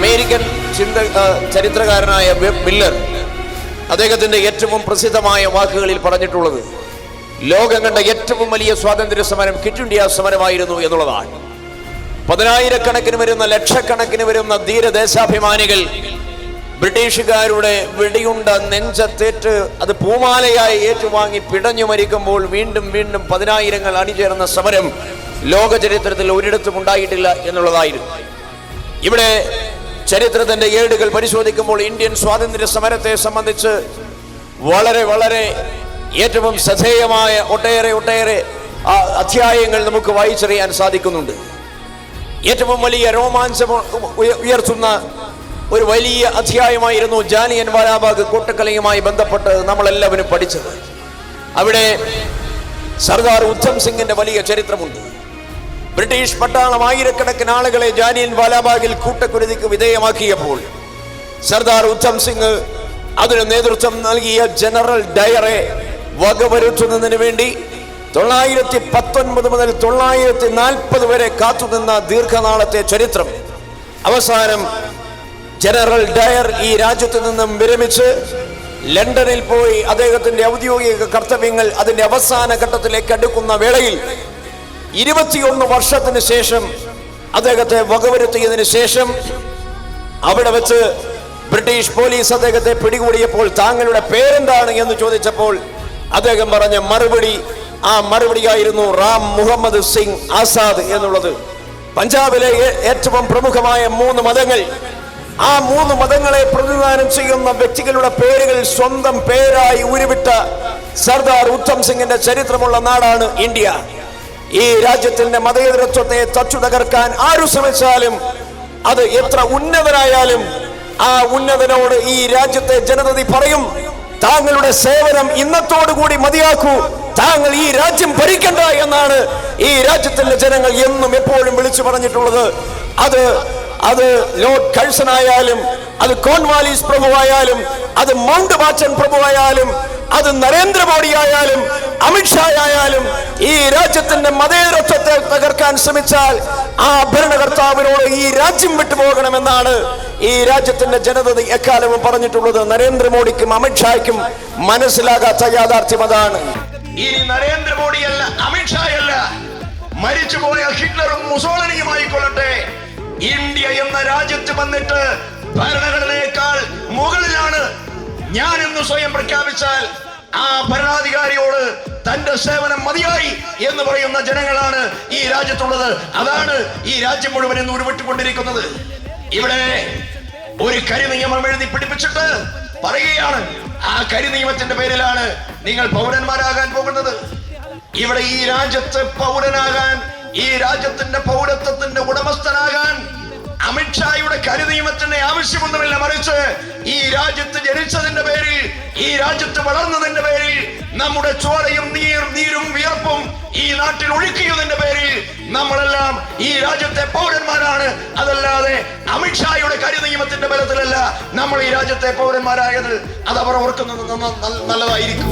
American ചരിത്രകാരനായ web Miller അദ്ദേഹത്തിന്റെ ഏറ്റവും പ്രസിദ്ധമായ വാക്കുകളിൽ പറഞ്ഞിട്ടുള്ളത് ലോകം കണ്ട ഏറ്റവും വലിയ സ്വാതന്ത്ര്യ സമരം ക്വിറ്റ് ഇന്ത്യ സമരമായിരുന്നു എന്നുള്ളതാണ്. പതിനായിരക്കണക്കിന് വരുന്ന ലക്ഷക്കണക്കിന് വരുന്ന ധീരദേശാഭിമാനികൾ ബ്രിട്ടീഷുകാരുടെ വെടിയുണ്ട നെഞ്ചത്തേറ്റ് അത് പൂമാലയായി ഏറ്റുവാങ്ങി പിടഞ്ഞു മരിക്കുമ്പോൾ വീണ്ടും വീണ്ടും പതിനായിരങ്ങൾ അണിചേർന്ന സമരം ലോക ചരിത്രത്തിൽ ഒരിടത്തും ഉണ്ടായിട്ടില്ല എന്നുള്ളതായിരുന്നു. ഇവിടെ ചരിത്രത്തിന്റെ ഏടുകൾ പരിശോധിക്കുമ്പോൾ ഇന്ത്യൻ സ്വാതന്ത്ര്യ സമരത്തെ സംബന്ധിച്ച് വളരെ വളരെ ഏറ്റവും ശ്രദ്ധേയമായ ഒട്ടേറെ അധ്യായങ്ങൾ നമുക്ക് വായിച്ചറിയാൻ സാധിക്കുന്നുണ്ട്. ഏറ്റവും വലിയ രോമാഞ്ചം ഉയർത്തുന്ന ഒരു വലിയ അധ്യായമായിരുന്നു ജാലിയൻ വാലാബാഗ് കൂട്ടക്കൊലയുമായി ബന്ധപ്പെട്ട് നമ്മളെല്ലാവരും പഠിച്ചത്. അവിടെ സർദാർ ഉദ്ധം സിംഗിന്റെ വലിയ ചരിത്രമുണ്ട്. ബ്രിട്ടീഷ് പട്ടാളം ആയിരക്കണക്കിന് ആളുകളെ ജാലിയൻ വാലാബാഗിൽ കൂട്ടക്കുരുതിക്ക് വിധേയമാക്കിയപ്പോൾ സർദാർ ഉദ്ധം സിംഗ് അതിന് നേതൃത്വം നൽകിയ ജനറൽ ഡയറെ വകവരുത്തുന്നതിന് വേണ്ടി 919 മുതൽ 940 വരെ കാത്തുനിന്ന ദീർഘനാളത്തെ ചരിത്രം അവസാനം ജനറൽ ഡയർ ഈ രാജ്യത്ത് നിന്നും വിരമിച്ച് ലണ്ടനിൽ പോയി അദ്ദേഹത്തിന്റെ ഔദ്യോഗിക കർത്തവ്യങ്ങൾ അതിന്റെ അവസാന ഘട്ടത്തിലേക്ക് അടുക്കുന്ന വേളയിൽ 21 വർഷത്തിന് ശേഷം അദ്ദേഹത്തെ വകവരുത്തിയതിനു ശേഷം അവിടെ വെച്ച് ബ്രിട്ടീഷ് പോലീസ് അദ്ദേഹത്തെ പിടികൂടിയപ്പോൾ താങ്കളുടെ പേരെന്താണ് എന്ന് ചോദിച്ചപ്പോൾ അദ്ദേഹം പറഞ്ഞ മറുപടിയായിരുന്നു റാം മുഹമ്മദ് സിംഗ് ആസാദ് എന്നുള്ളത്. പഞ്ചാബിലെ ഏറ്റവും പ്രമുഖമായ 3 മതങ്ങൾ, ആ 3 മതങ്ങളെ പ്രതിനിധാനം ചെയ്യുന്ന വ്യക്തികളുടെ പേരുകൾ സ്വന്തം പേരായി ഉരുവിട്ട സർദാർ ഉദ്ധം സിംഗിന്റെ ചരിത്രമുള്ള നാടാണ് ഇന്ത്യ. ഈ രാജ്യത്തിന്റെ മതേതരത്വത്തെ തച്ചു തകർക്കാൻ ആരു ശ്രമിച്ചാലും അത് എത്ര ഉന്നതനായാലും ആ ഉന്നതനോട് ഈ രാജ്യത്തെ ജനത പറയും, താങ്കളുടെ സേവനം ഇന്നത്തോടുകൂടി മതിയാക്കൂ, താങ്കൾ ഈ രാജ്യം ഭരിക്കണ്ട എന്നാണ് ഈ രാജ്യത്തിന്റെ ജനങ്ങൾ എന്നും എപ്പോഴും വിളിച്ചു പറഞ്ഞിട്ടുള്ളത്. അത് ലോർഡ് കഴ്സൺ ആയാലും, അത് കോൺവാലീസ് പ്രഭുവായാലും, അത് മൗണ്ട് ബാറ്റൻ പ്രഭുവായാലും, അത് നരേന്ദ്രമോദി ആയാലും, അമിത്ഷാ ആയാലും, ഈ രാജ്യത്തിന്റെ മതേതരത്വത്തെ തകർക്കാൻ ശ്രമിച്ചാൽ ആ ഭരണകർത്താവിനോട് ഈ രാജ്യം വിട്ടുപോകണമെന്നാണ് ഈ രാജ്യത്തിന്റെ ജനത എക്കാലവും പറഞ്ഞിട്ടുള്ളത്. നരേന്ദ്രമോദിക്കും അമിത്ഷായ്ക്കും മനസ്സിലാകാത്ത യാഥാർത്ഥ്യം അതാണ്. ഇനി നരേന്ദ്രമോദിയല്ല, അമിത്ഷായല്ല, മരിച്ചുപോയ ഹിറ്റ്ലറും മുസോളിനിയുമായി കൊള്ളട്ടെ, ഇന്ത്യ എന്ന രാജ്യത്ത് വന്നിട്ട് ഭരണഘടനയേക്കാൾ മുകളിലാണ് ഞാൻ എന്ന് സ്വയം പ്രഖ്യാപിച്ചാൽ ആ ഭരണാധികാരിയോട് തന്റെ സേവനം മതിയായി എന്ന് പറയുന്ന ജനങ്ങളാണ് ഈ രാജ്യത്തുള്ളത്. അതാണ് ഈ രാജ്യം മുഴുവൻ ഇന്ന് ഉരുവിട്ടുകൊണ്ടിരിക്കുന്നത്. ഇവിടെ ഒരു കരിനിയമം എഴുതി പിടിപ്പിച്ചിട്ട് പറയുകയാണ്, ആ കരിനിയമത്തിന്റെ പേരിലാണ് നിങ്ങൾ പൗരന്മാരാകാൻ പോകുന്നത്. ഇവിടെ ഈ രാജ്യത്ത് പൗരനാകാൻ, ഈ രാജ്യത്തിന്റെ പൗരത്വത്തിന്റെ ഉടമസ്ഥനാകാൻ അമിത്ഷായുടെ കരിനിയമത്തിന്റെ ആവശ്യമൊന്നുമില്ല. മറിച്ച് ഈ രാജ്യത്ത് ജനിച്ചതിന്റെ പേരിൽ, ഈ രാജ്യത്ത് വളർന്നതിന്റെ പേരിൽ, നമ്മുടെ ചോരയും നീരും വിയർപ്പും ഈ നാട്ടിൽ ഒഴുക്കിയതിന്റെ പേരിൽ നമ്മളെല്ലാം ഈ രാജ്യത്തെ പൗരന്മാരാണ്. അതല്ലാതെ അമിത്ഷായുടെ കരിനിയമത്തിന്റെ ബലത്തിലല്ല നമ്മൾ ഈ രാജ്യത്തെ പൗരന്മാരായത്. അത് അവർ ഓർക്കുന്നത് നല്ലതായിരിക്കും.